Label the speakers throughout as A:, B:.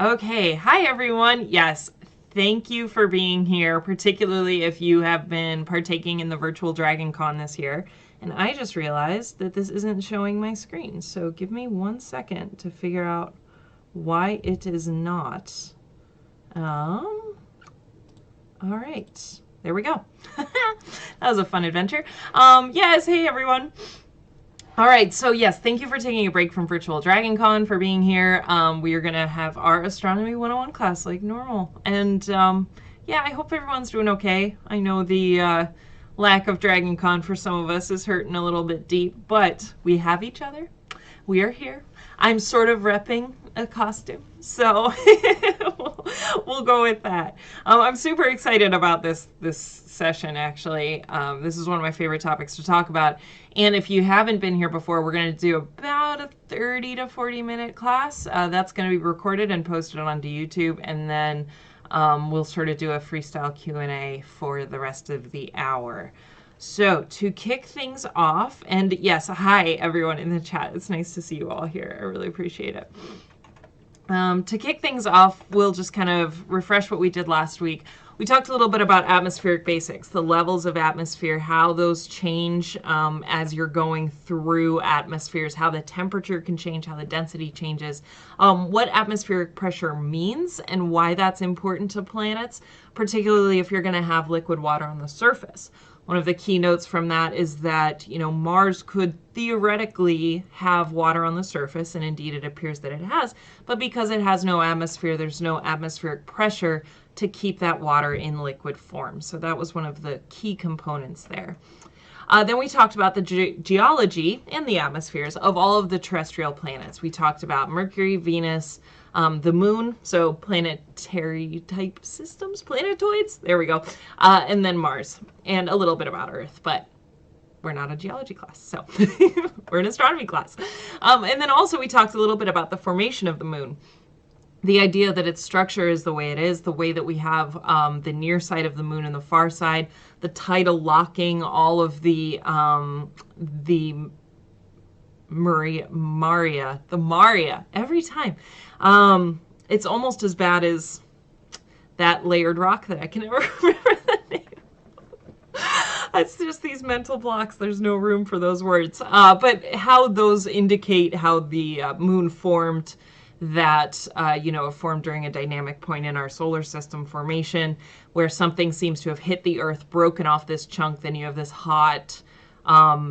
A: Okay, hi everyone. Yes, thank you for being here, particularly if you have been partaking in the virtual Dragon Con this year. And I just realized that this isn't showing my screen, so give me 1 second to figure out why it is not. All right, there we go. That was a fun adventure. Yes, hey everyone. All right, so yes, thank you for taking a break from Virtual Dragon Con, for being here. We are going to have our Astronomy 101 class like normal. And yeah, I hope everyone's doing okay. I know the lack of Dragon Con for some of us is hurting a little bit deep, but we have each other. We are here. I'm sort of repping a costume, so we'll go with that. I'm super excited about this session, actually. This is one of my favorite topics to talk about. And if you haven't been here before, we're going to do about a 30 to 40 minute class. That's going to be recorded and posted onto YouTube, and then we'll sort of do a freestyle Q&A for the rest of the hour. So to kick things off, and yes, hi everyone in the chat. It's nice to see you all here. I really appreciate it. To kick things off, we'll just kind of refresh what we did last week. We talked a little bit about atmospheric basics, the levels of atmosphere, how those change as you're going through atmospheres, how the temperature can change, how the density changes, what atmospheric pressure means, and why that's important to planets, particularly if you're going to have liquid water on the surface. One of the keynotes from that is that, you know, Mars could theoretically have water on the surface, and indeed it appears that it has, but because it has no atmosphere, there's no atmospheric pressure to keep that water in liquid form. So that was one of the key components there. Then we talked about the geology and the atmospheres of all of the terrestrial planets. We talked about Mercury, Venus, the moon, so planetary type systems, planetoids, there we go, and then Mars, and a little bit about Earth, but we're not a geology class, so we're an astronomy class. And then also we talked a little bit about the formation of the moon. The idea that its structure is the way it is, the way that we have the near side of the moon and the far side, the tidal locking, all of the Maria, every time. It's almost as bad as that layered rock that I can never remember the name. It's just these mental blocks. There's no room for those words. But how those indicate how the moon formed, that, you know, formed during a dynamic point in our solar system formation, where something seems to have hit the Earth, broken off this chunk, then you have this hot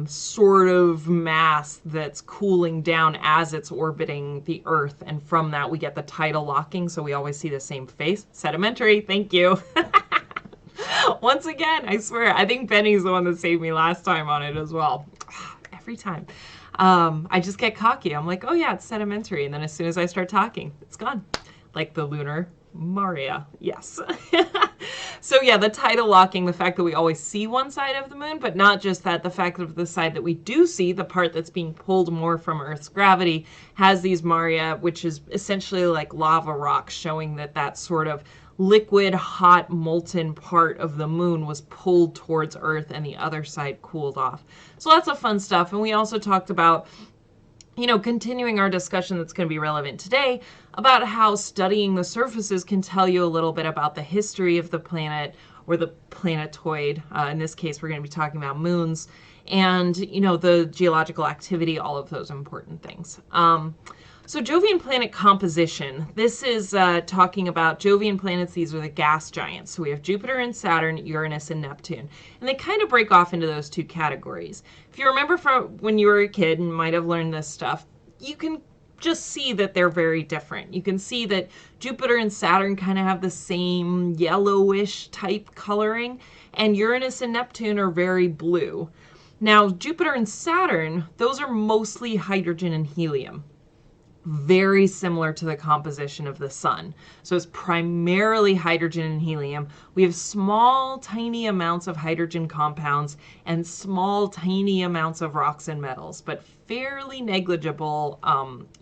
A: sort of mass that's cooling down as it's orbiting the Earth, and from that we get the tidal locking, so we always see the same face. Sedimentary, thank you. Once again, I swear, I think Benny's the one that saved me last time on it as well. Every time. I just get cocky. I'm like, oh yeah, it's sedimentary. And then as soon as I start talking, it's gone. Like the lunar Maria. Yes. So yeah, the tidal locking, the fact that we always see one side of the moon, but not just that, the fact that the side that we do see, the part that's being pulled more from Earth's gravity, has these Maria, which is essentially like lava rocks, showing that that sort of liquid, hot, molten part of the moon was pulled towards Earth and the other side cooled off. So lots of fun stuff. And we also talked about, you know, continuing our discussion that's going to be relevant today about how studying the surfaces can tell you a little bit about the history of the planet, or the planetoid. In this case, we're going to be talking about moons, and, you know, the geological activity, all of those important things. So Jovian planet composition. This is talking about Jovian planets. These are the gas giants. So we have Jupiter and Saturn, Uranus and Neptune. And they kind of break off into those two categories. If you remember from when you were a kid and might have learned this stuff, you can just see that they're very different. You can see that Jupiter and Saturn kind of have the same yellowish type coloring, and Uranus and Neptune are very blue. Now, Jupiter and Saturn, those are mostly hydrogen and helium. Very similar to the composition of the sun. So it's primarily hydrogen and helium. We have small, tiny amounts of hydrogen compounds and small, tiny amounts of rocks and metals, but fairly negligible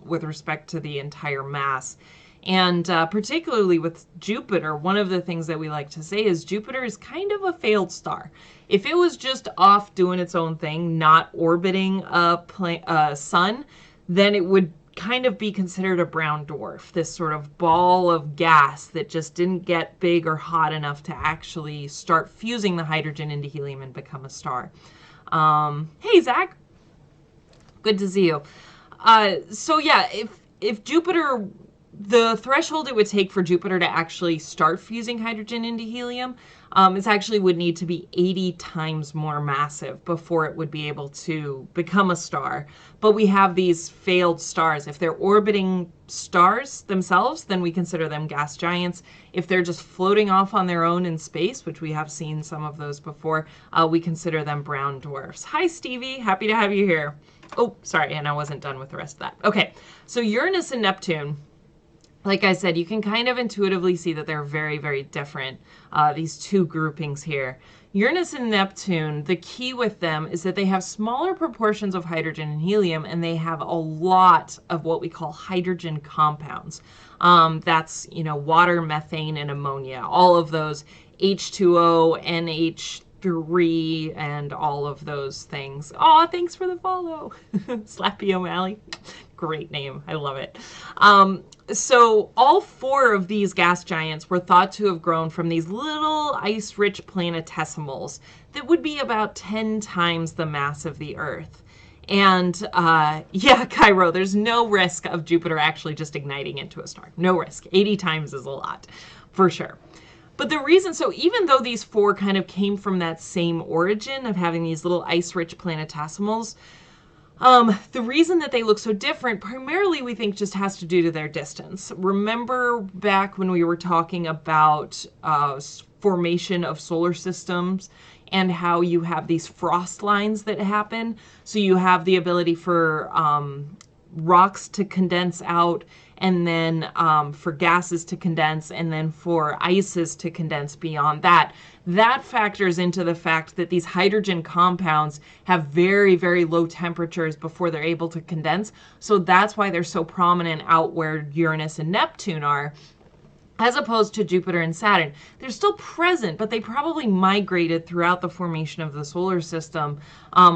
A: with respect to the entire mass. And particularly with Jupiter, one of the things that we like to say is Jupiter is kind of a failed star. If it was just off doing its own thing, not orbiting a sun, then it would kind of be considered a brown dwarf, this sort of ball of gas that just didn't get big or hot enough to actually start fusing the hydrogen into helium and become a star. Hey, Zach. Good to see you. So yeah, if Jupiter, the threshold it would take for Jupiter to actually start fusing hydrogen into helium, it actually would need to be 80 times more massive before it would be able to become a star. But we have these failed stars. If they're orbiting stars themselves, then we consider them gas giants. If they're just floating off on their own in space, which we have seen some of those before, we consider them brown dwarfs. Hi, Stevie. Happy to have you here. Oh, sorry, and I wasn't done with the rest of that. Okay, so Uranus and Neptune, like I said, you can kind of intuitively see that they're very, very different, these two groupings here. Uranus and Neptune, the key with them is that they have smaller proportions of hydrogen and helium, and they have a lot of what we call hydrogen compounds. That's, you know, water, methane, and ammonia, all of those H2O, NH3, and all of those things. Aw, thanks for the follow. Slappy O'Malley. Great name. I love it. So all four of these gas giants were thought to have grown from these little ice-rich planetesimals that would be about 10 times the mass of the Earth. And yeah, Cairo, there's no risk of Jupiter actually just igniting into a star. No risk. 80 times is a lot, for sure. But the reason, so even though these four kind of came from that same origin of having these little ice-rich planetesimals, the reason that they look so different, primarily we think just has to do to their distance. Remember back when we were talking about formation of solar systems and how you have these frost lines that happen? So you have the ability for rocks to condense out, and then for gases to condense, and then for ices to condense beyond that. That factors into the fact that these hydrogen compounds have very, very low temperatures before they're able to condense. So that's why they're so prominent out where Uranus and Neptune are, as opposed to Jupiter and Saturn. They're still present, but they probably migrated throughout the formation of the solar system,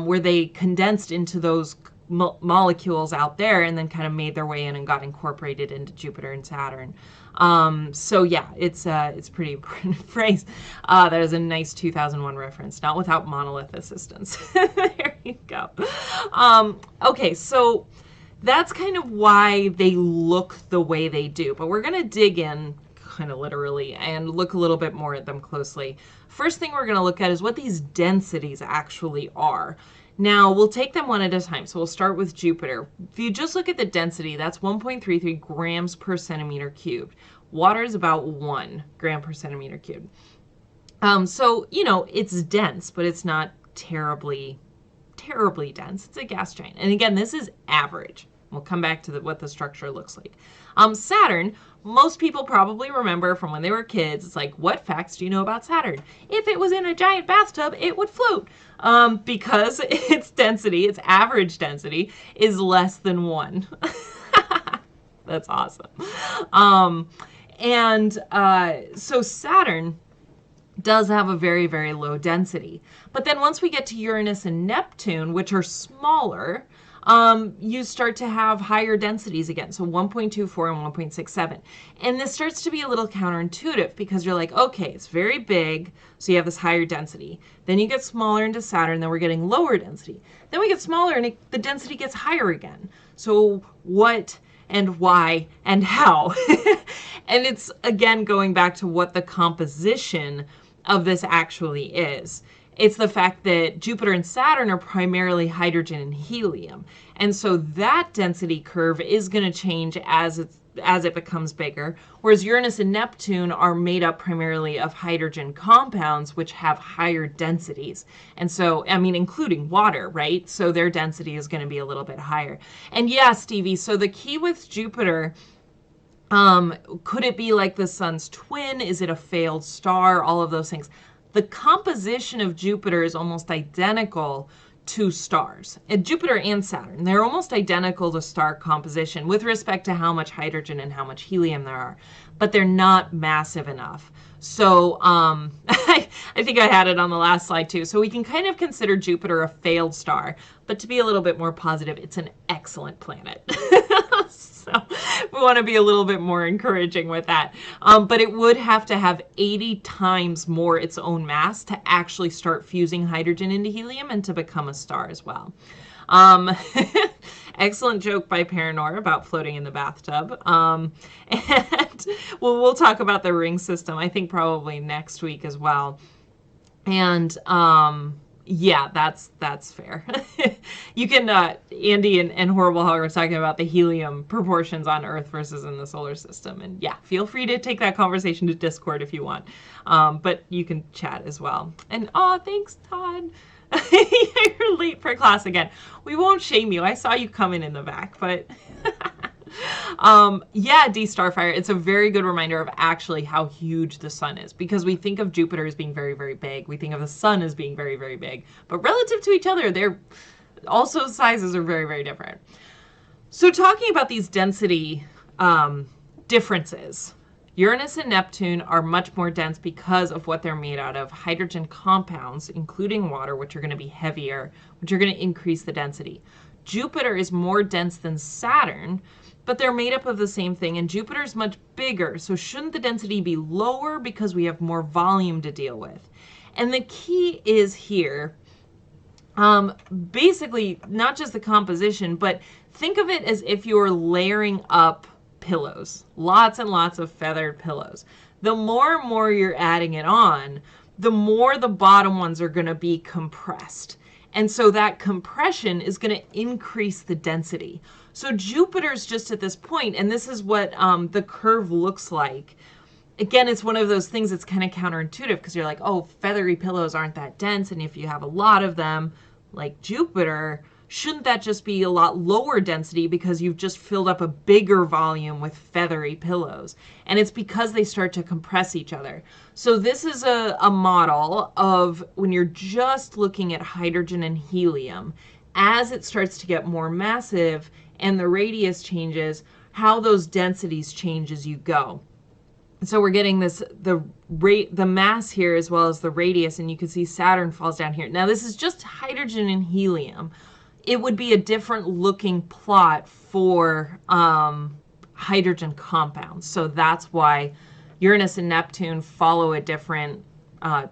A: where they condensed into those molecules out there and then kind of made their way in and got incorporated into Jupiter and Saturn. So yeah, it's pretty important phrase. That is a nice 2001 reference, not without monolith assistance. There you go. Okay, so that's kind of why they look the way they do, but we're going to dig in kind of literally and look a little bit more at them closely. First thing we're going to look at is what these densities actually are. Now, we'll take them one at a time. So we'll start with Jupiter. If you just look at the density, that's 1.33 grams per centimeter cubed. Water is about 1 gram per centimeter cubed. So, you know, it's dense, but it's not terribly dense. It's a gas giant. And again, this is average. We'll come back to what the structure looks like. Saturn, most people probably remember from when they were kids. It's like, what facts do you know about Saturn? If it was in a giant bathtub, it would float. Because its density, its average density, is less than 1. That's awesome. So Saturn does have a very, very low density. But then once we get to Uranus and Neptune, which are smaller, you start to have higher densities again. So 1.24 and 1.67. And this starts to be a little counterintuitive because you're like, okay, it's very big. So you have this higher density. Then you get smaller into Saturn, then we're getting lower density. Then we get smaller and the density gets higher again. So what and why and how? And it's again going back to what the composition of this actually is. It's the fact that Jupiter and Saturn are primarily hydrogen and helium. And so that density curve is going to change as it becomes bigger, whereas Uranus and Neptune are made up primarily of hydrogen compounds, which have higher densities. And so, I mean, including water, right? So their density is going to be a little bit higher. And yeah, Stevie, so the key with Jupiter, could it be like the sun's twin? Is it a failed star? All of those things. The composition of Jupiter is almost identical to stars. And Jupiter and Saturn, they're almost identical to star composition with respect to how much hydrogen and how much helium there are, but they're not massive enough. So I think I had it on the last slide too. So we can kind of consider Jupiter a failed star, but to be a little bit more positive, it's an excellent planet. So we want to be a little bit more encouraging with that. But it would have to have 80 times more its own mass to actually start fusing hydrogen into helium and to become a star as well. Excellent joke by Paranor about floating in the bathtub. And we'll talk about the ring system, I think probably next week as well. And yeah, that's fair. You can, Andy and Horrible Hog are talking about the helium proportions on Earth versus in the solar system. And yeah, feel free to take that conversation to Discord if you want. But you can chat as well. And thanks, Todd. You're late for class again. We won't shame you. I saw you coming in the back, but yeah, D Starfire, it's a very good reminder of actually how huge the sun is, because we think of Jupiter as being very, very big. We think of the sun as being very, very big, but relative to each other, they're also sizes are very, very different. So talking about these density differences, Uranus and Neptune are much more dense because of what they're made out of, hydrogen compounds, including water, which are going to be heavier, which are going to increase the density. Jupiter is more dense than Saturn, but they're made up of the same thing, and Jupiter is much bigger, so shouldn't the density be lower because we have more volume to deal with? And the key is here, basically, not just the composition, but think of it as if you're layering up pillows, lots and lots of feathered pillows. The more and more you're adding it on, the more the bottom ones are going to be compressed. And so that compression is going to increase the density. So Jupiter's just at this point, and this is what the curve looks like. Again, it's one of those things that's kind of counterintuitive, because you're like, oh, feathery pillows aren't that dense, and if you have a lot of them, like Jupiter, shouldn't that just be a lot lower density because you've just filled up a bigger volume with feathery pillows? And it's because they start to compress each other. So this is a model of when you're just looking at hydrogen and helium, as it starts to get more massive and the radius changes, how those densities change as you go. So we're getting this, the mass here as well as the radius, and you can see Saturn falls down here. Now this is just hydrogen and helium. It would be a different looking plot for hydrogen compounds. So that's why Uranus and Neptune follow a different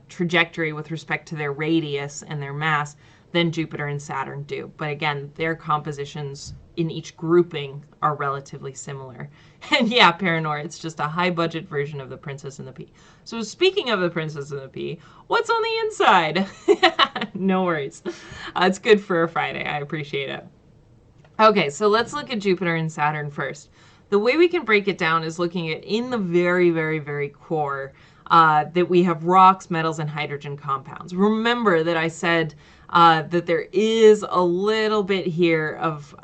A: trajectory with respect to their radius and their mass than Jupiter and Saturn do. But again, their compositions in each grouping are relatively similar. And yeah, Paranor, it's just a high budget version of The Princess and the Pea. So speaking of The Princess and the Pea, what's on the inside? No worries. It's good for a Friday. I appreciate it. Okay, so let's look at Jupiter and Saturn first. The way we can break it down is looking at in the very, very, very core that we have rocks, metals, and hydrogen compounds. Remember that I said that there is a little bit here of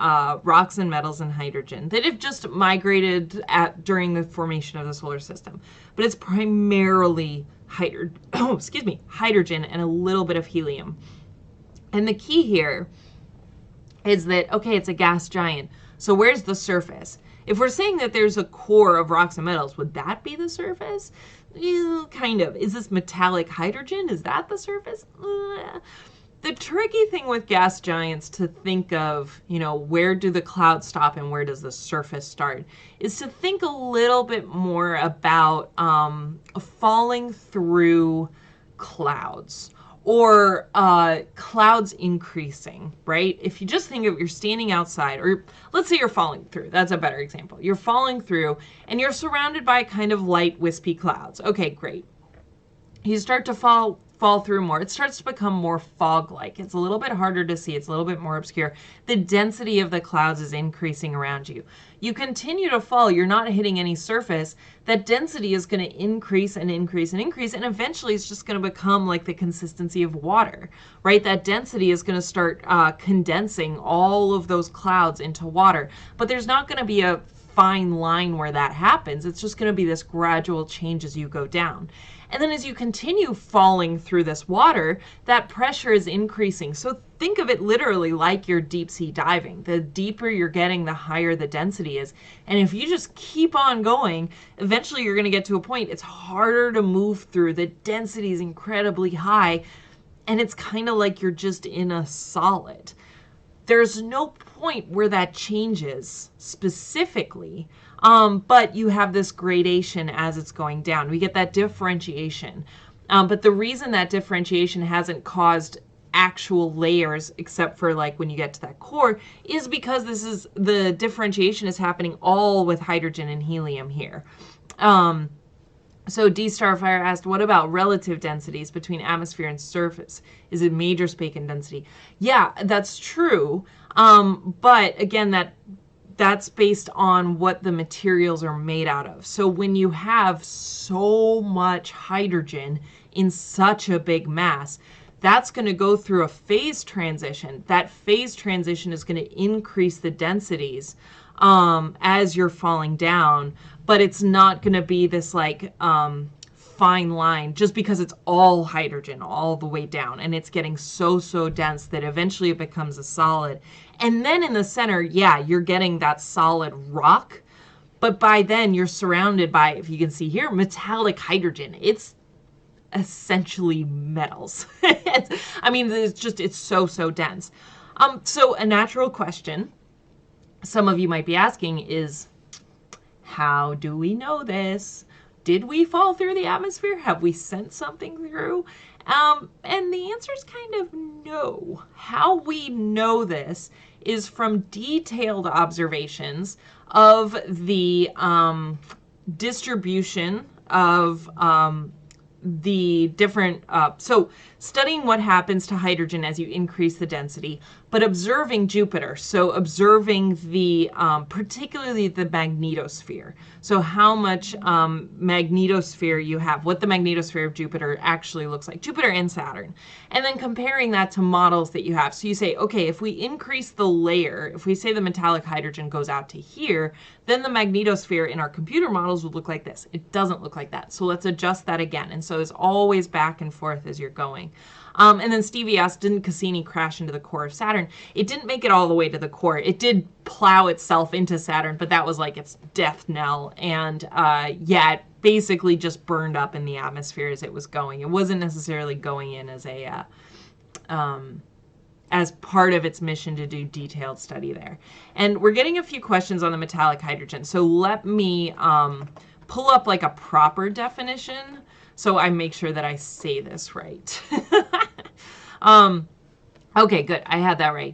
A: rocks and metals and hydrogen that have just migrated during the formation of the solar system. But it's primarily hydrogen and a little bit of helium. And the key here is that, okay, it's a gas giant. So where's the surface? If we're saying that there's a core of rocks and metals, would that be the surface? Kind of. Is this metallic hydrogen? Is that the surface? The tricky thing with gas giants to think of, where do the clouds stop and where does the surface start, is to think a little bit more about falling through clouds or clouds increasing, right? If you just think of you're standing outside, or let's say you're falling through, that's a better example. You're falling through and you're surrounded by kind of light wispy clouds. Okay, great. You start to fall through more. It starts to become more fog-like. It's a little bit harder to see. It's a little bit more obscure. The density of the clouds is increasing around you. You continue to fall. You're not hitting any surface. That density is going to increase and increase and increase, and eventually it's just going to become like the consistency of water, right? That density is going to start condensing all of those clouds into water. But there's not going to be a fine line where that happens. It's just going to be this gradual change as you go down. And then as you continue falling through this water, that pressure is increasing. So think of it literally like you're deep sea diving. The deeper you're getting, the higher the density is. And if you just keep on going, eventually you're going to get to a point it's harder to move through. The density is incredibly high. And it's kind of like you're just in a solid. there's no point where that changes specifically, but you have this gradation as it's going down. We get that differentiation. But the reason that differentiation hasn't caused actual layers, except for like when you get to that core, is because the differentiation is happening all with hydrogen and helium here. So D Starfire asked, what about relative densities between atmosphere and surface? Is it major space and density? Yeah, that's true. But again, that's based on what the materials are made out of. So when you have so much hydrogen in such a big mass, that's going to go through a phase transition. That phase transition is going to increase the densities as you're falling down, but it's not going to be this like fine line just because it's all hydrogen all the way down, and it's getting so dense that eventually it becomes a solid. And then in the center, yeah, you're getting that solid rock, but by then you're surrounded by, if you can see here, metallic hydrogen. It's essentially metals. I mean, it's so dense. So a natural question some of you might be asking is, how do we know this? Did we fall through the atmosphere? Have we sent something through? And the answer is kind of no. How we know this is from detailed observations of the distribution of the different, so studying what happens to hydrogen as you increase the density, but observing Jupiter. So observing the, particularly the magnetosphere. So how much magnetosphere you have, what the magnetosphere of Jupiter actually looks like, Jupiter and Saturn. And then comparing that to models that you have. So you say, okay, if we increase the layer, if we say the metallic hydrogen goes out to here, then the magnetosphere in our computer models would look like this. It doesn't look like that. So let's adjust that again. And so there's always back and forth as you're going. And then Stevie asked, didn't Cassini crash into the core of Saturn? It didn't make it all the way to the core. It did plow itself into Saturn, but that was like its death knell. And yeah, it basically just burned up in the atmosphere as it was going. It wasn't necessarily going in as a as part of its mission to do detailed study there. And we're getting a few questions on the metallic hydrogen. So let me pull up like a proper definition so I make sure that I say this right. Okay, good. I had that right.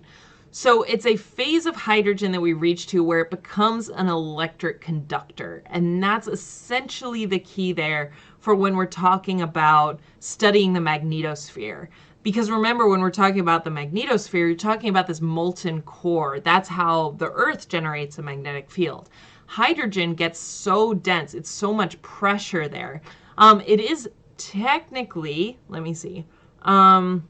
A: So it's a phase of hydrogen that we reach to where it becomes an electric conductor. And that's essentially the key there for when we're talking about studying the magnetosphere. Because remember, when we're talking about the magnetosphere, you're talking about this molten core. That's how the Earth generates a magnetic field. Hydrogen gets so dense, it's so much pressure there. It is technically, let me see, how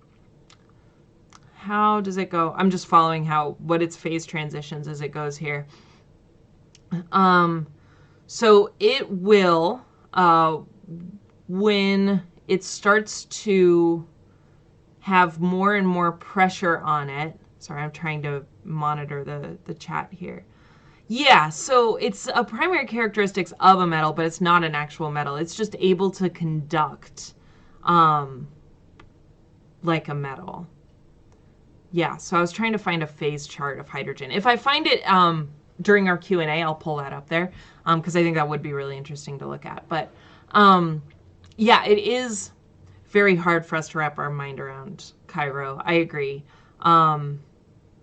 A: does it go? I'm just following what its phase transitions as it goes here. So it will, when it starts to have more and more pressure on it. Sorry, I'm trying to monitor the chat here. Yeah, so it's a primary characteristics of a metal, but it's not an actual metal. It's just able to conduct like a metal. Yeah, so I was trying to find a phase chart of hydrogen. If I find it during our Q&A, I'll pull that up there because I think that would be really interesting to look at. But yeah, it is very hard for us to wrap our mind around, Cairo. I agree.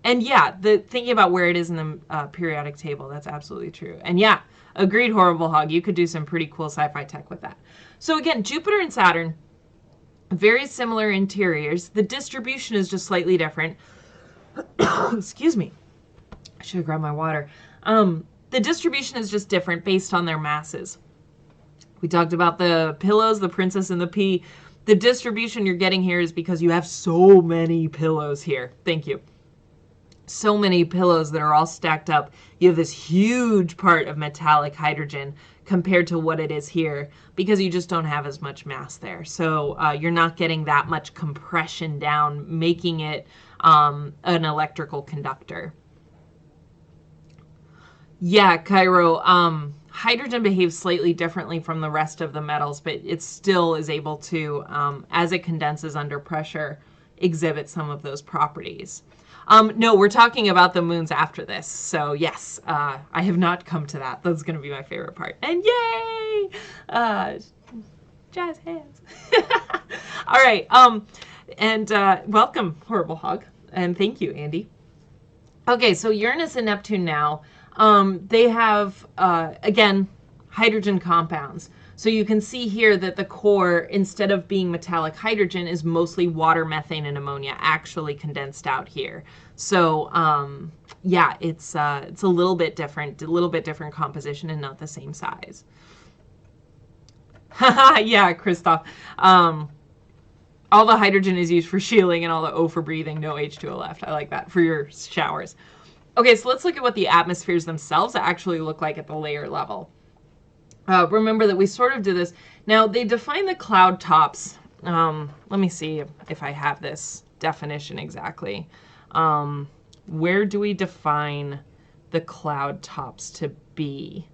A: And yeah, thinking about where it is in the periodic table, that's absolutely true. And yeah, agreed, Horrible Hog. You could do some pretty cool sci-fi tech with that. So again, Jupiter and Saturn, very similar interiors. The distribution is just slightly different. Excuse me. I should have grabbed my water. The distribution is just different based on their masses. We talked about the pillows, the Princess and the Pea. The distribution you're getting here is because you have so many pillows here. Thank you. So many pillows that are all stacked up. You have this huge part of metallic hydrogen compared to what it is here because you just don't have as much mass there. So you're not getting that much compression down, making it an electrical conductor. Yeah, Cairo, hydrogen behaves slightly differently from the rest of the metals, but it still is able to, as it condenses under pressure, exhibit some of those properties. No, we're talking about the moons after this. So yes, I have not come to that. That's going to be my favorite part. And yay! Jazz hands. All right. And welcome, Horrible Hog. And thank you, Andy. Okay, so Uranus and Neptune now, they have, again, hydrogen compounds. So you can see here that the core, instead of being metallic hydrogen, is mostly water, methane, and ammonia actually condensed out here. So yeah, it's a little bit different composition and not the same size. Yeah, Christoph. All the hydrogen is used for shielding and all the O for breathing, no H2O left. I like that for your showers. Okay, so let's look at what the atmospheres themselves actually look like at the layer level. Remember that we sort of did this. Now, they define the cloud tops. Let me see if I have this definition exactly. Where do we define the cloud tops to be?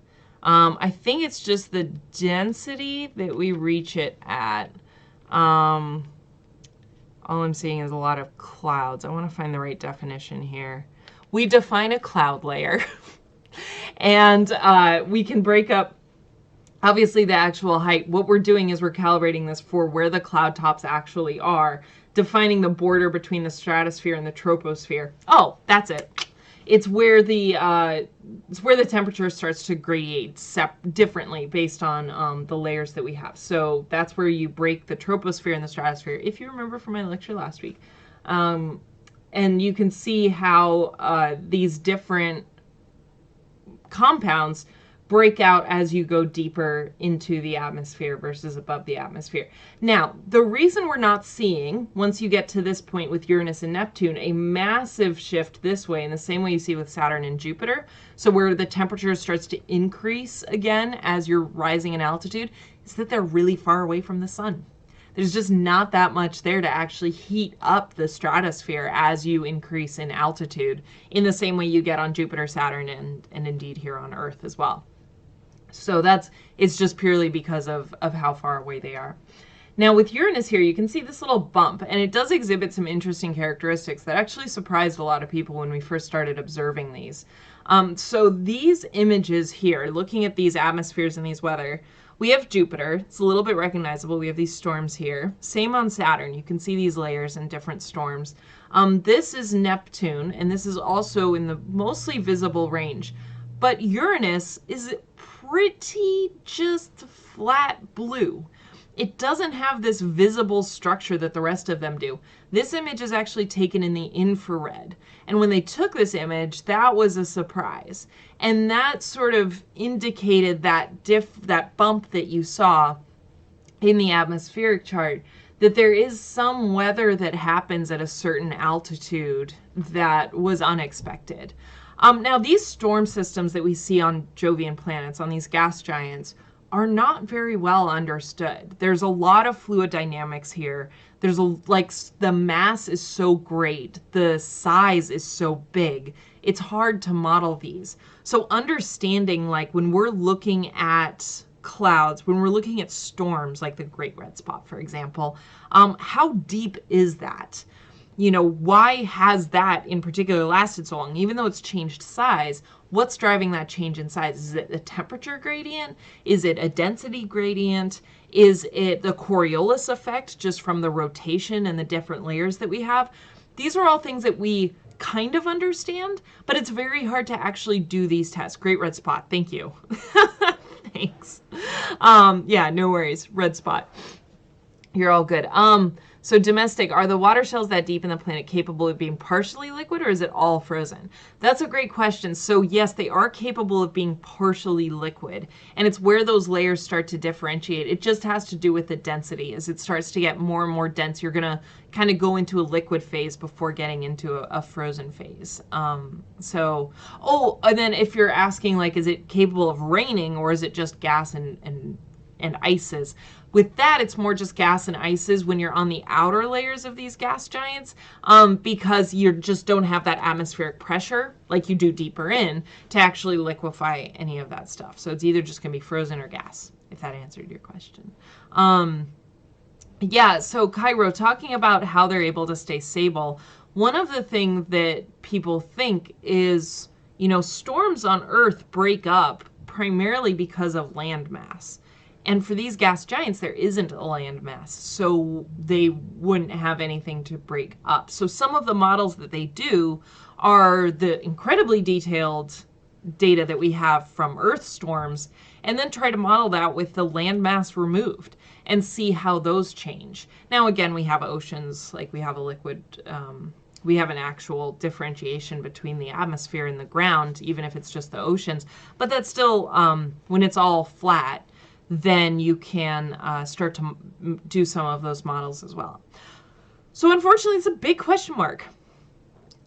A: I think it's just the density that we reach it at. All I'm seeing is a lot of clouds. I want to find the right definition here. We define a cloud layer. And we can break up, obviously, the actual height. What we're doing is we're calibrating this for where the cloud tops actually are, defining the border between the stratosphere and the troposphere. Oh, that's it. It's where the temperature starts to gradiate differently based on the layers that we have. So that's where you break the troposphere and the stratosphere, if you remember from my lecture last week. And you can see how these different compounds break out as you go deeper into the atmosphere versus above the atmosphere. Now, the reason we're not seeing, once you get to this point with Uranus and Neptune, a massive shift this way, in the same way you see with Saturn and Jupiter, so where the temperature starts to increase again as you're rising in altitude, is that they're really far away from the sun. There's just not that much there to actually heat up the stratosphere as you increase in altitude, in the same way you get on Jupiter, Saturn, and indeed here on Earth as well. So it's just purely because of how far away they are. Now with Uranus here, you can see this little bump, and it does exhibit some interesting characteristics that actually surprised a lot of people when we first started observing these. So these images here, looking at these atmospheres and these weather, we have Jupiter. It's a little bit recognizable. We have these storms here. Same on Saturn. You can see these layers and different storms. This is Neptune, and this is also in the mostly visible range. But Uranus is pretty just flat blue. It doesn't have this visible structure that the rest of them do. This image is actually taken in the infrared. And when they took this image, that was a surprise. And that sort of indicated that bump that you saw in the atmospheric chart, that there is some weather that happens at a certain altitude that was unexpected. Now, these storm systems that we see on Jovian planets, on these gas giants, are not very well understood. There's a lot of fluid dynamics here. There's the mass is so great, the size is so big, it's hard to model these. So understanding, like, when we're looking at clouds, when we're looking at storms, like the Great Red Spot, for example, how deep is that? You know, why has that in particular lasted so long? Even though it's changed size, what's driving that change in size? Is it a temperature gradient? Is it a density gradient? Is it the Coriolis effect just from the rotation and the different layers that we have? These are all things that we kind of understand, but it's very hard to actually do these tests. Great Red Spot, thank you. Thanks. Yeah, no worries, Red Spot. You're all good. So domestic, are the water shells that deep in the planet capable of being partially liquid, or is it all frozen? That's a great question. So yes, they are capable of being partially liquid, and it's where those layers start to differentiate. It just has to do with the density. As it starts to get more and more dense, you're gonna kind of go into a liquid phase before getting into a frozen phase. And then if you're asking, like, is it capable of raining, or is it just gas and ices? With that, it's more just gas and ices when you're on the outer layers of these gas giants, because you just don't have that atmospheric pressure like you do deeper in to actually liquefy any of that stuff. So it's either just going to be frozen or gas, if that answered your question. Yeah, so Cairo, talking about how they're able to stay stable, one of the things that people think is, storms on Earth break up primarily because of landmass. And for these gas giants, there isn't a landmass, so they wouldn't have anything to break up. So some of the models that they do are the incredibly detailed data that we have from Earth storms, and then try to model that with the landmass removed and see how those change. Now, again, we have oceans, like we have a liquid, we have an actual differentiation between the atmosphere and the ground, even if it's just the oceans. But that's still, when it's all flat, then you can start to do some of those models as well. So unfortunately, it's a big question mark.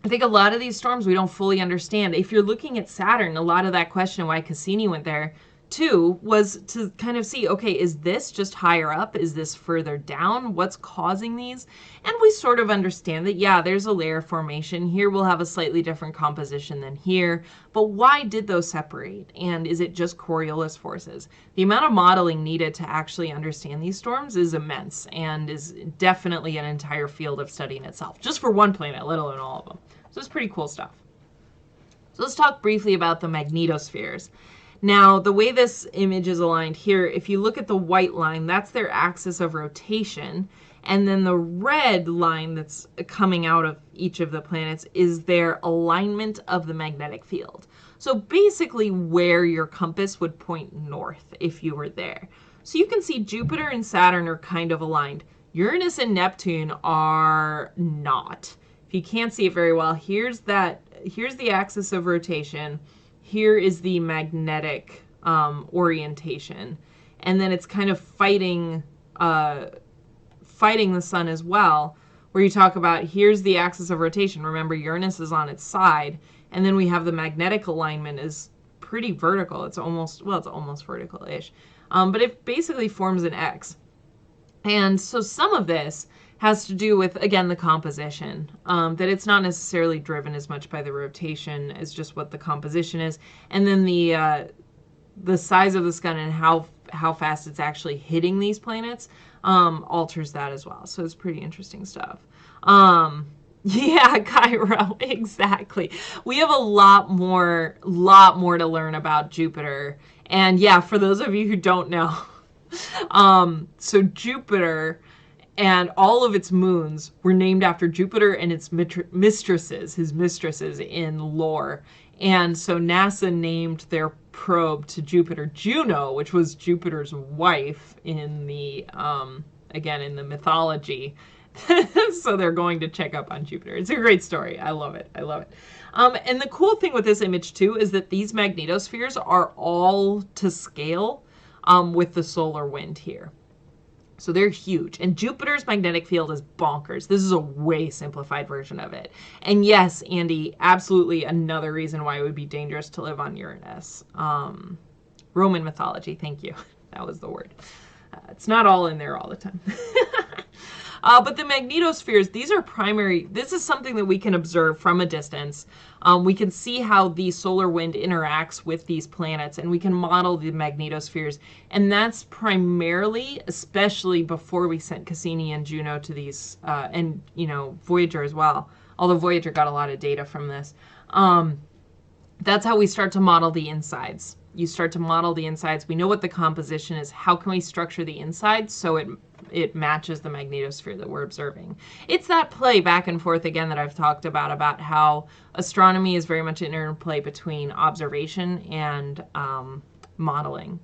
A: I think a lot of these storms we don't fully understand. If you're looking at Saturn, a lot of that question why Cassini went there too was to kind of see, okay, is this just higher up? Is this further down? What's causing these? And we sort of understand that, yeah, there's a layer formation. Here we'll have a slightly different composition than here. But why did those separate? And is it just Coriolis forces? The amount of modeling needed to actually understand these storms is immense and is definitely an entire field of study in itself, just for one planet, let alone all of them. So it's pretty cool stuff. So let's talk briefly about the magnetospheres. Now, the way this image is aligned here, if you look at the white line, that's their axis of rotation. And then the red line that's coming out of each of the planets is their alignment of the magnetic field. So basically where your compass would point north if you were there. So you can see Jupiter and Saturn are kind of aligned. Uranus and Neptune are not. If you can't see it very well, here's the axis of rotation. Here is the magnetic orientation. And then it's kind of fighting the sun as well, where you talk about here's the axis of rotation. Remember, Uranus is on its side. And then we have the magnetic alignment is pretty vertical. It's almost vertical-ish. But it basically forms an X. And so some of this has to do with, again, the composition, that it's not necessarily driven as much by the rotation as just what the composition is. And then the size of the sun and how fast it's actually hitting these planets alters that as well. So it's pretty interesting stuff. Yeah, Cairo, exactly. We have a lot more to learn about Jupiter. And yeah, for those of you who don't know, so Jupiter and all of its moons were named after Jupiter and its mistresses, his mistresses in lore. And so NASA named their probe to Jupiter Juno, which was Jupiter's wife in the, again, in the mythology. So they're going to check up on Jupiter. It's a great story. I love it. I love it. And the cool thing with this image, too, is that these magnetospheres are all to scale with the solar wind here. So they're huge. And Jupiter's magnetic field is bonkers. This is a way simplified version of it. And yes, Andy, absolutely another reason why it would be dangerous to live on Uranus. Roman mythology, thank you. That was the word. It's not all in there all the time. But the magnetospheres, these are primary. This is something that we can observe from a distance. We can see how the solar wind interacts with these planets, and we can model the magnetospheres. And that's primarily, especially before we sent Cassini and Juno to these, and Voyager as well. Although Voyager got a lot of data from this. That's how we start to model the insides. You start to model the insides. We know what the composition is. How can we structure the inside so it matches the magnetosphere that we're observing? It's that play back and forth again that I've talked about how astronomy is very much an interplay between observation and modeling.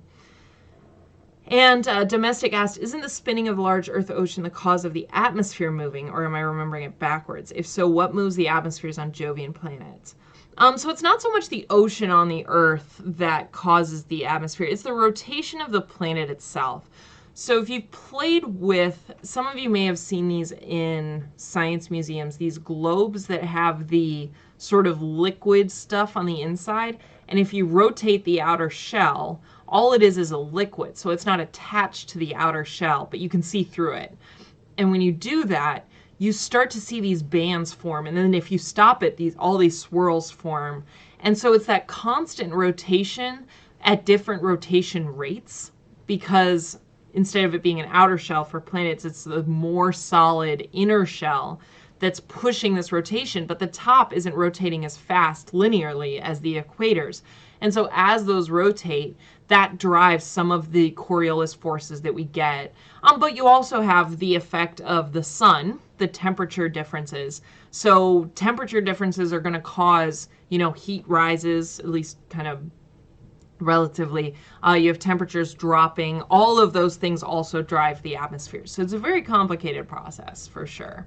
A: And Domestic asked, isn't the spinning of the large Earth ocean the cause of the atmosphere moving, or am I remembering it backwards? If so, what moves the atmospheres on Jovian planets? So it's not so much the ocean on the Earth that causes the atmosphere. It's the rotation of the planet itself. So if you've played with, some of you may have seen these in science museums, these globes that have the sort of liquid stuff on the inside. And if you rotate the outer shell, all it is a liquid. So it's not attached to the outer shell, but you can see through it. And when you do that, you start to see these bands form. And then if you stop it, all these swirls form. And so it's that constant rotation at different rotation rates, because instead of it being an outer shell for planets, it's the more solid inner shell that's pushing this rotation, but the top isn't rotating as fast linearly as the equators. And so as those rotate, that drives some of the Coriolis forces that we get. But you also have the effect of the sun, the temperature differences. So temperature differences are going to cause, heat rises, at least kind of relatively. You have temperatures dropping. All of those things also drive the atmosphere. So it's a very complicated process for sure.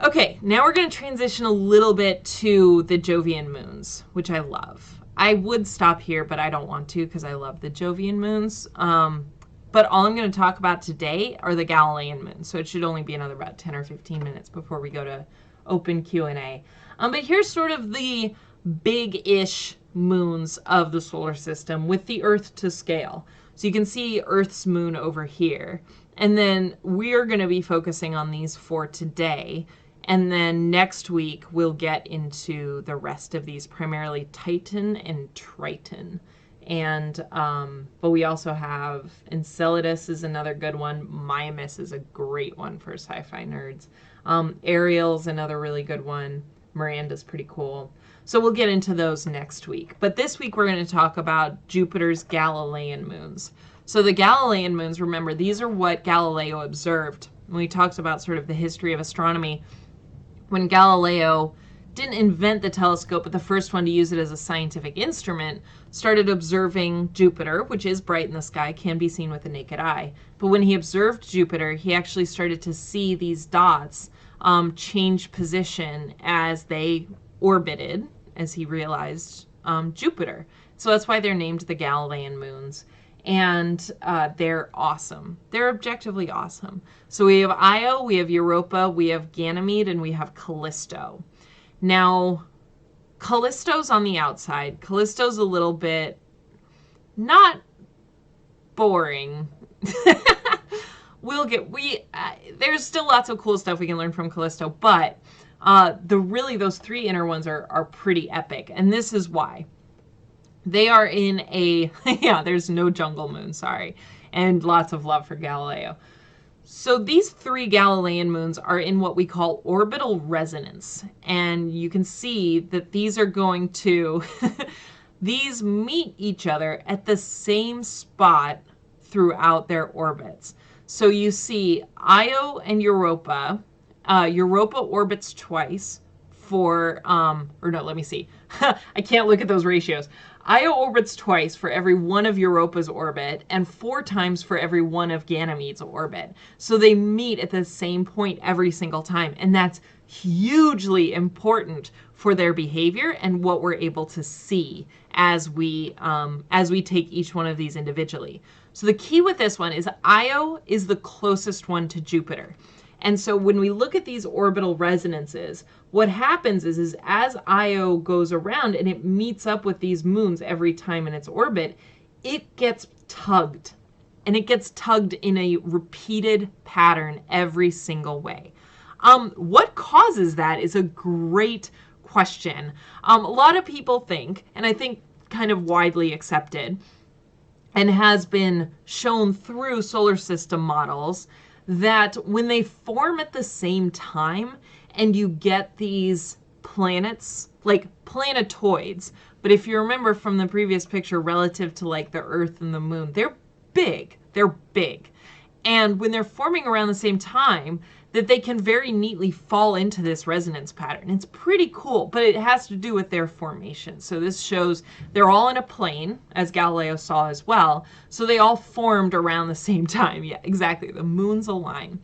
A: Okay, now we're going to transition a little bit to the Jovian moons, which I love. I would stop here, but I don't want to because I love the Jovian moons. But all I'm going to talk about today are the Galilean moons. So it should only be another about 10 or 15 minutes before we go to open Q&A. But here's sort of the big-ish moons of the solar system with the Earth to scale. So you can see Earth's moon over here. And then we're going to be focusing on these for today. And then next week, we'll get into the rest of these, primarily Titan and Triton. And, but we also have Enceladus is another good one. Mimas is a great one for sci-fi nerds. Ariel's another really good one. Miranda's pretty cool. So we'll get into those next week. But this week, we're going to talk about Jupiter's Galilean moons. So the Galilean moons, remember, these are what Galileo observed. When we talked about sort of the history of astronomy, when Galileo didn't invent the telescope, but the first one to use it as a scientific instrument, started observing Jupiter, which is bright in the sky, can be seen with the naked eye. But when he observed Jupiter, he actually started to see these dots change position as they orbited, as he realized Jupiter. So that's why they're named the Galilean moons. And they're awesome. They're objectively awesome. So we have Io, we have Europa, we have Ganymede, and we have Callisto. Now, Callisto's on the outside. Callisto's a little bit not boring. There's still lots of cool stuff we can learn from Callisto, but those three inner ones are pretty epic. And this is why. They are in a, there's no jungle moon, sorry. And lots of love for Galileo. So these three Galilean moons are in what we call orbital resonance. And you can see that these are going to, these meet each other at the same spot throughout their orbits. So you see Io and Europa. Europa orbits twice for, let me see. I can't look at those ratios. Io orbits twice for every one of Europa's orbit and 4 times for every one of Ganymede's orbit. So they meet at the same point every single time. And that's hugely important for their behavior and what we're able to see as we take each one of these individually. So the key with this one is Io is the closest one to Jupiter. And so when we look at these orbital resonances, what happens is as Io goes around and it meets up with these moons every time in its orbit, it gets tugged. And it gets tugged in a repeated pattern every single way. What causes that is a great question. A lot of people think, and I think kind of widely accepted, and has been shown through solar system models, that when they form at the same time and you get these planets, like planetoids, but if you remember from the previous picture relative to like the Earth and the Moon, they're big. They're big. And when they're forming around the same time, that they can very neatly fall into this resonance pattern. It's pretty cool, but it has to do with their formation. So this shows they're all in a plane, as Galileo saw as well. So they all formed around the same time. Yeah, exactly. The moons align.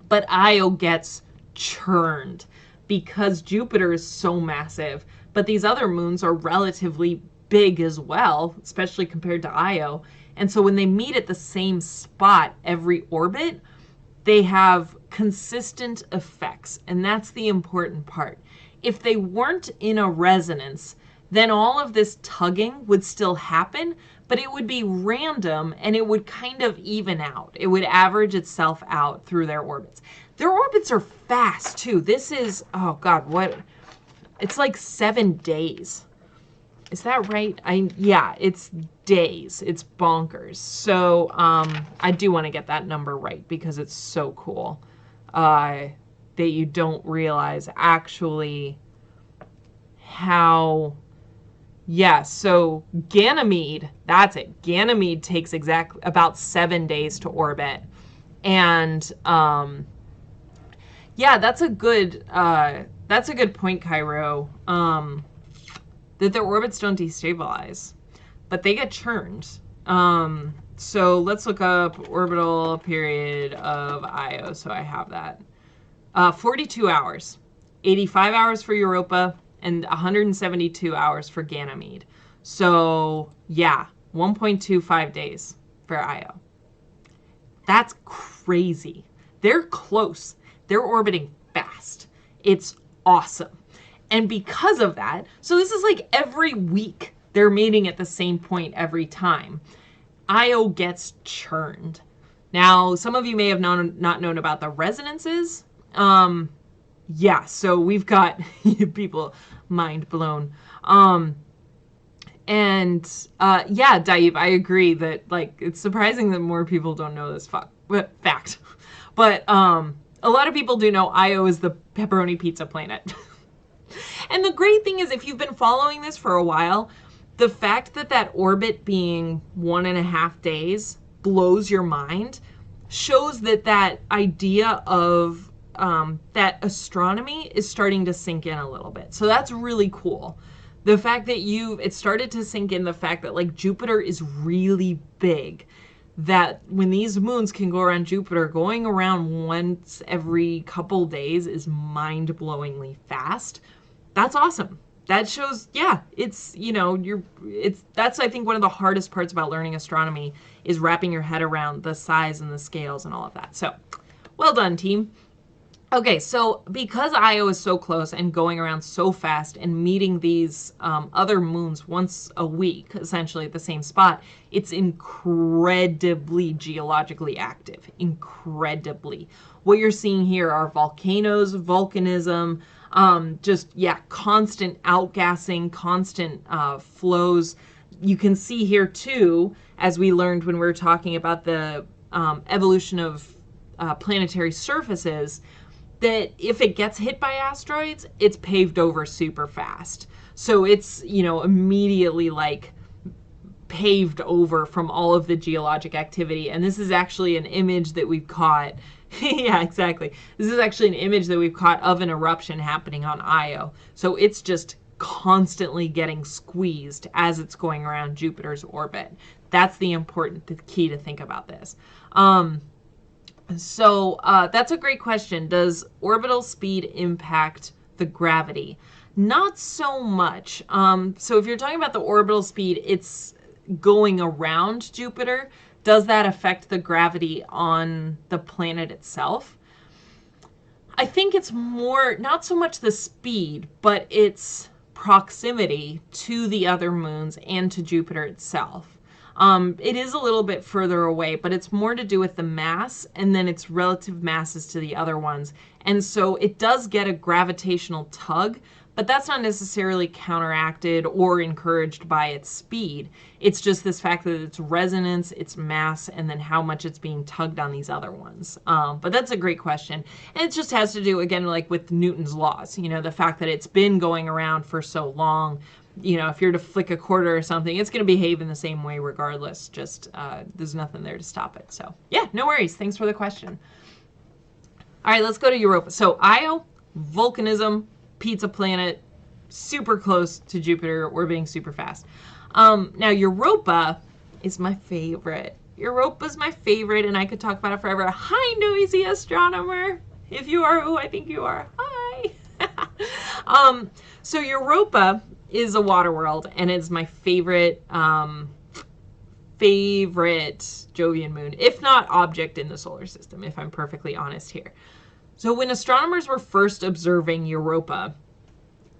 A: But Io gets churned because Jupiter is so massive. But these other moons are relatively big as well, especially compared to Io. And so when they meet at the same spot every orbit, they have consistent effects, and that's the important part. If they weren't in a resonance, then all of this tugging would still happen, but it would be random and it would kind of even out. It would average itself out through their orbits. Their orbits are fast too. This is, oh God, what? It's like 7 days. Is that right? Yeah, it's days. It's bonkers. So I do want to get that number right because it's so cool. that you don't realize actually how, yeah, so Ganymede, that's it. Ganymede takes exactly about 7 days to orbit. And yeah, that's a good point, Cairo. That their orbits don't destabilize, but they get churned. So let's look up orbital period of Io. So I have that. 42 hours, 85 hours for Europa, and 172 hours for Ganymede. So yeah, 1.25 days for Io. That's crazy. They're close. They're orbiting fast. It's awesome. And because of that, so this is like every week they're meeting at the same point every time. Io gets churned. Now, some of you may have not known about the resonances. Yeah, so we've got people mind blown. Yeah, Daib, I agree that like it's surprising that more people don't know this fact. But a lot of people do know Io is the pepperoni pizza planet. And the great thing is, if you've been following this for a while, the fact that that orbit being 1.5 days blows your mind shows that that idea of that astronomy is starting to sink in a little bit. So that's really cool. The fact that it started to sink in the fact that like Jupiter is really big, that when these moons can go around Jupiter, going around once every couple days is mind-blowingly fast. That's awesome. That shows, yeah, it's, you know, that's, I think, one of the hardest parts about learning astronomy is wrapping your head around the size and the scales and all of that. So, well done, team. Okay, so because Io is so close and going around so fast and meeting these other moons once a week, essentially at the same spot, it's incredibly geologically active. Incredibly. What you're seeing here are volcanoes, volcanism, constant outgassing, constant flows. You can see here too, as we learned when we were talking about the evolution of planetary surfaces, that if it gets hit by asteroids, it's paved over super fast. So it's, you know, immediately like paved over from all of the geologic activity. And this is actually an image that we've caught. Yeah, exactly. This is actually an image that we've caught of an eruption happening on Io. So it's just constantly getting squeezed as it's going around Jupiter's orbit. That's the key to think about this. So that's a great question. Does orbital speed impact the gravity? Not so much. So if you're talking about the orbital speed, it's going around Jupiter. Does that affect the gravity on the planet itself? I think it's more, not so much the speed, but its proximity to the other moons and to Jupiter itself. It is a little bit further away, but it's more to do with the mass and then its relative masses to the other ones. And so it does get a gravitational tug, but that's not necessarily counteracted or encouraged by its speed. It's just this fact that its resonance, its mass, and then how much it's being tugged on these other ones. But that's a great question. And it just has to do, again, like with Newton's laws, you know, the fact that it's been going around for so long. You know, if you're to flick a quarter or something, it's going to behave in the same way regardless. Just there's nothing there to stop it. So yeah, no worries. Thanks for the question. All right, let's go to Europa. So Io, volcanism, pizza planet, super close to Jupiter, orbiting super fast. Now Europa is my favorite. Europa's my favorite, and I could talk about it forever. Hi, noisy astronomer. If you are who I think you are, hi. So Europa is a water world, and it's my favorite Jovian moon, if not object in the solar system, if I'm perfectly honest here. So when astronomers were first observing Europa,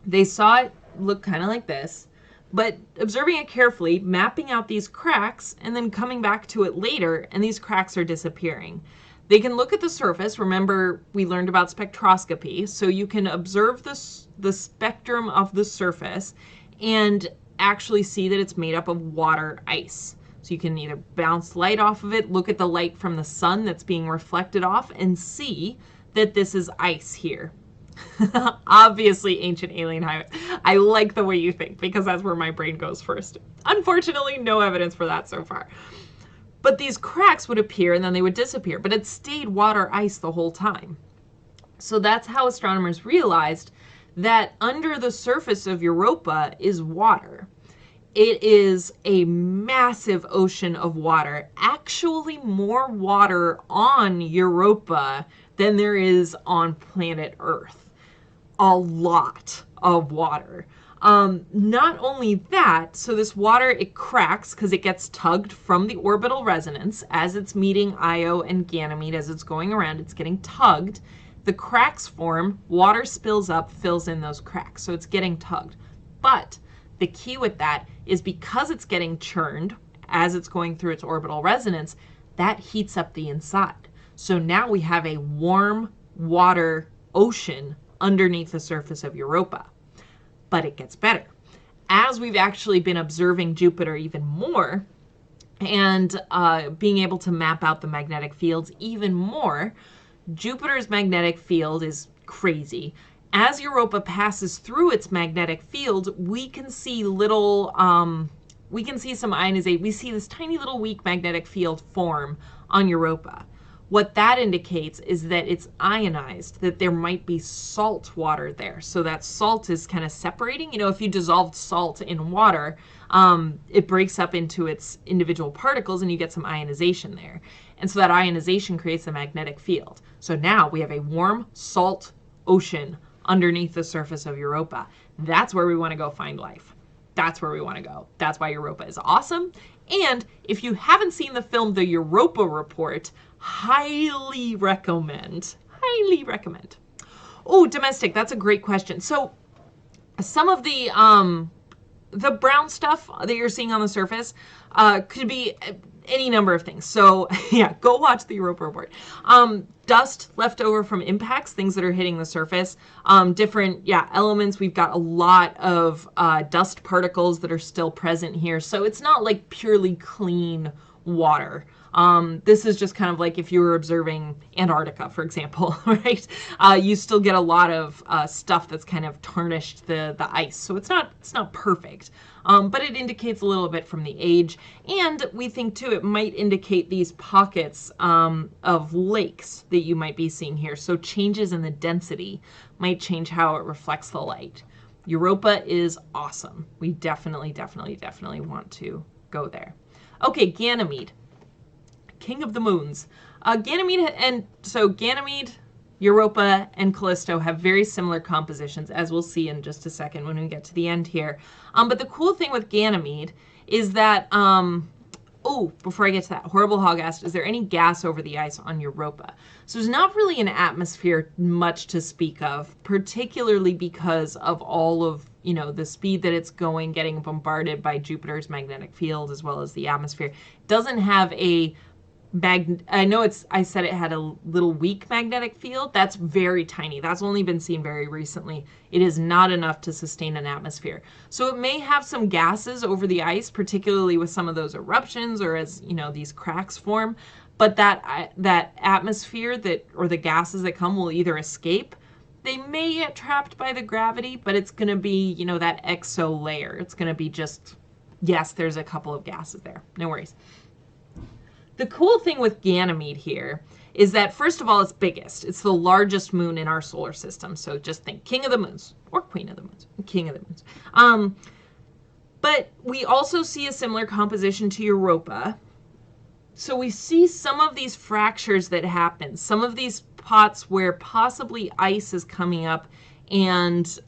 A: they saw it look kind of like this, but observing it carefully, mapping out these cracks, and then coming back to it later, and these cracks are disappearing. They can look at the surface. Remember, we learned about spectroscopy. So you can observe the spectrum of the surface and actually see that it's made up of water ice. So you can either bounce light off of it, look at the light from the sun that's being reflected off, and see that this is ice here. Obviously, ancient alien highways. I like the way you think because that's where my brain goes first. Unfortunately, no evidence for that so far. But these cracks would appear and then they would disappear, but it stayed water ice the whole time. So that's how astronomers realized that under the surface of Europa is water. It is a massive ocean of water, actually more water on Europa than there is on planet Earth. A lot of water. Not only that, so this water, it cracks because it gets tugged from the orbital resonance as it's meeting Io and Ganymede. As it's going around, it's getting tugged. The cracks form, water spills up, fills in those cracks. So it's getting tugged. But the key with that is because it's getting churned as it's going through its orbital resonance, that heats up the inside. So now we have a warm water ocean underneath the surface of Europa. But it gets better. As we've actually been observing Jupiter even more and being able to map out the magnetic fields even more, Jupiter's magnetic field is crazy. As Europa passes through its magnetic field, we can see little, we can see some ionization. We see this tiny little weak magnetic field form on Europa. What that indicates is that it's ionized, that there might be salt water there. So that salt is kind of separating. You know, if you dissolved salt in water, it breaks up into its individual particles and you get some ionization there. And so that ionization creates a magnetic field. So now we have a warm salt ocean underneath the surface of Europa. That's where we want to go find life. That's where we want to go. That's why Europa is awesome. And if you haven't seen the film The Europa Report, highly recommend. Highly recommend. Oh, domestic, that's a great question. So some of the brown stuff that you're seeing on the surface could be any number of things. So yeah, go watch the Europa Report. Dust left over from impacts, things that are hitting the surface, different elements. We've got a lot of dust particles that are still present here. So it's not like purely clean water. This is just kind of like if you were observing Antarctica, for example, right? You still get a lot of stuff that's kind of tarnished the ice. So it's not perfect, but it indicates a little bit from the age. And we think too, it might indicate these pockets of lakes that you might be seeing here. So changes in the density might change how it reflects the light. Europa is awesome. We definitely want to go there. Okay, Ganymede. King of the Moons. Ganymede, Europa, and Callisto have very similar compositions, as we'll see in just a second when we get to the end here. But the cool thing with Ganymede is that, before I get to that, Horrible Hog asked, is there any gas over the ice on Europa? So there's not really an atmosphere much to speak of, particularly because of all of, you know, the speed that it's going, getting bombarded by Jupiter's magnetic field, as well as the atmosphere. It doesn't have a I know I said it had a little weak magnetic field. That's very tiny. That's only been seen very recently. It is not enough to sustain an atmosphere. So it may have some gases over the ice, particularly with some of those eruptions or as, you know, these cracks form. But that atmosphere or the gases that come will either escape. They may get trapped by the gravity, but it's going to be, you know, that exo layer. It's going to be just, yes, there's a couple of gases there. No worries. The cool thing with Ganymede here is that, first of all, it's biggest. It's the largest moon in our solar system. So just think King of the Moons or Queen of the Moons, King of the Moons. But we also see a similar composition to Europa. So we see some of these fractures that happen, some of these spots where possibly ice is coming up and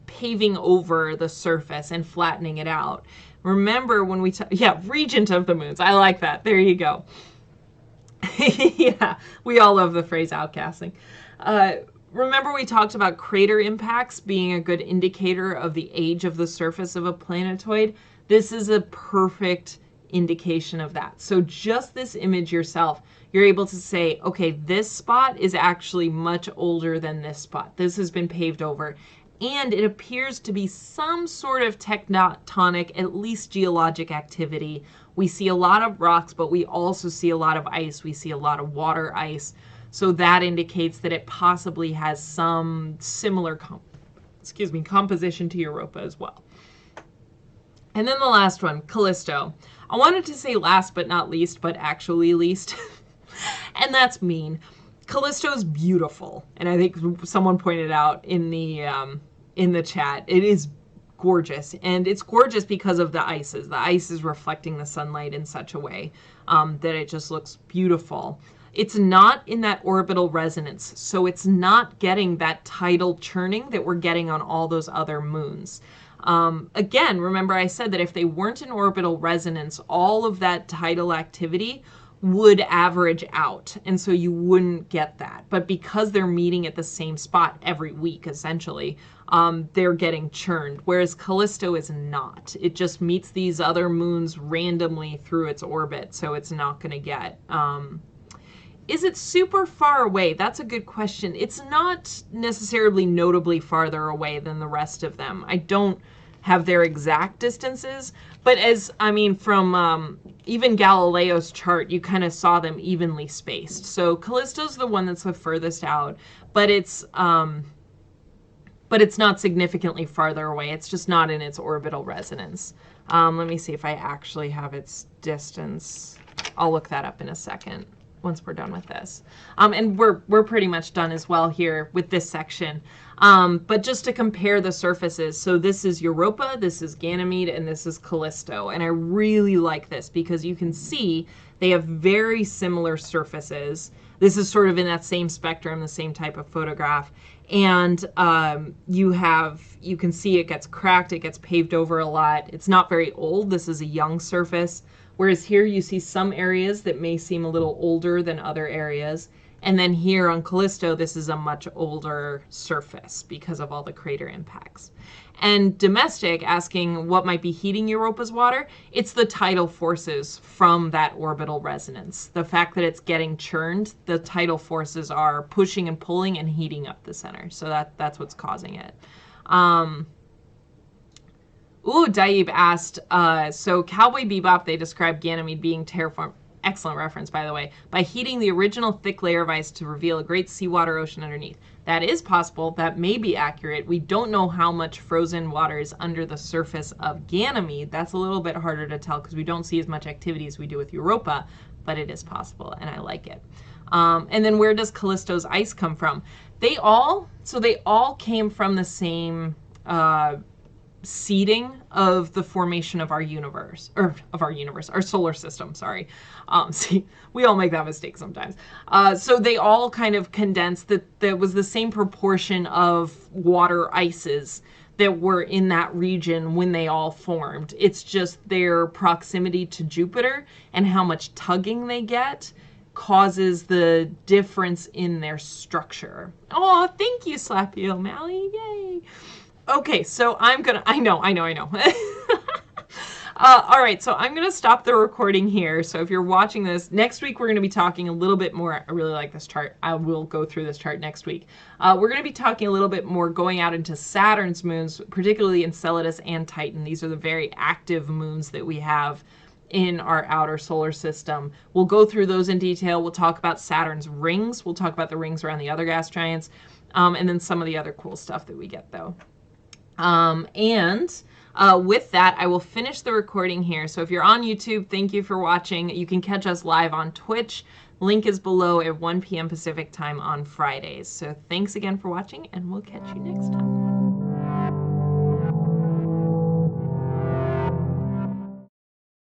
A: paving over the surface and flattening it out. Remember when we Regent of the Moons. I like that. There you go. Yeah, we all love the phrase outcasting. Remember we talked about crater impacts being a good indicator of the age of the surface of a planetoid? This is a perfect indication of that. So just this image yourself, you're able to say, okay, this spot is actually much older than this spot. This has been paved over. And it appears to be some sort of tectonic, at least geologic activity. We see a lot of rocks, but we also see a lot of ice. We see a lot of water ice. So that indicates that it possibly has some similar composition to Europa as well. And then the last one, Callisto. I wanted to say last but not least, but actually least. And that's mean. Callisto is beautiful. And I think someone pointed out in the chat, it is gorgeous. And it's gorgeous because of the ices. The ice is reflecting the sunlight in such a way that it just looks beautiful. It's not in that orbital resonance, so it's not getting that tidal churning that we're getting on all those other moons. Again, remember I said that if they weren't in orbital resonance, all of that tidal activity would average out, and so you wouldn't get that. But because they're meeting at the same spot every week, essentially, they're getting churned, whereas Callisto is not. It just meets these other moons randomly through its orbit, so it's not going to get... Is it super far away? That's a good question. It's not necessarily notably farther away than the rest of them. I don't have their exact distances, but from even Galileo's chart, you kind of saw them evenly spaced. So Callisto's the one that's the furthest out, but it's not significantly farther away. It's just not in its orbital resonance. Let me see if I actually have its distance. I'll look that up in a second once we're done with this. And we're pretty much done as well here with this section. But just to compare the surfaces, so this is Europa, this is Ganymede, and this is Callisto. And I really like this because you can see they have very similar surfaces. This is sort of in that same spectrum, the same type of photograph. And you can see it gets cracked, it gets paved over a lot. It's not very old. This is a young surface. Whereas here you see some areas that may seem a little older than other areas. And then here on Callisto, this is a much older surface because of all the crater impacts. And Domestic asking what might be heating Europa's water, it's the tidal forces from that orbital resonance. The fact that it's getting churned, the tidal forces are pushing and pulling and heating up the center. So that's what's causing it. Daib asked, so Cowboy Bebop, they described Ganymede being terraformed, excellent reference by the way, by heating the original thick layer of ice to reveal a great seawater ocean underneath. That is possible, that may be accurate. We don't know how much frozen water is under the surface of Ganymede. That's a little bit harder to tell because we don't see as much activity as we do with Europa, but it is possible and I like it. And then where does Callisto's ice come from? They all came from the same seeding of the formation of our universe, our solar system, sorry. See, we all make that mistake sometimes. So they all kind of condensed, that there was the same proportion of water ices that were in that region when they all formed. It's just their proximity to Jupiter and how much tugging they get causes the difference in their structure. Oh, thank you, Slappy O'Malley, yay. Okay, so I know. All right, so I'm going to stop the recording here. So if you're watching this, next week we're going to be talking a little bit more. I really like this chart. I will go through this chart next week. We're going to be talking a little bit more going out into Saturn's moons, particularly Enceladus and Titan. These are the very active moons that we have in our outer solar system. We'll go through those in detail. We'll talk about Saturn's rings. We'll talk about the rings around the other gas giants, and then some of the other cool stuff that we get, though. With that, I will finish the recording here. So if you're on YouTube, thank you for watching. You can catch us live on Twitch. Link is below at 1 p.m. Pacific time on Fridays. So thanks again for watching, and we'll catch you next time.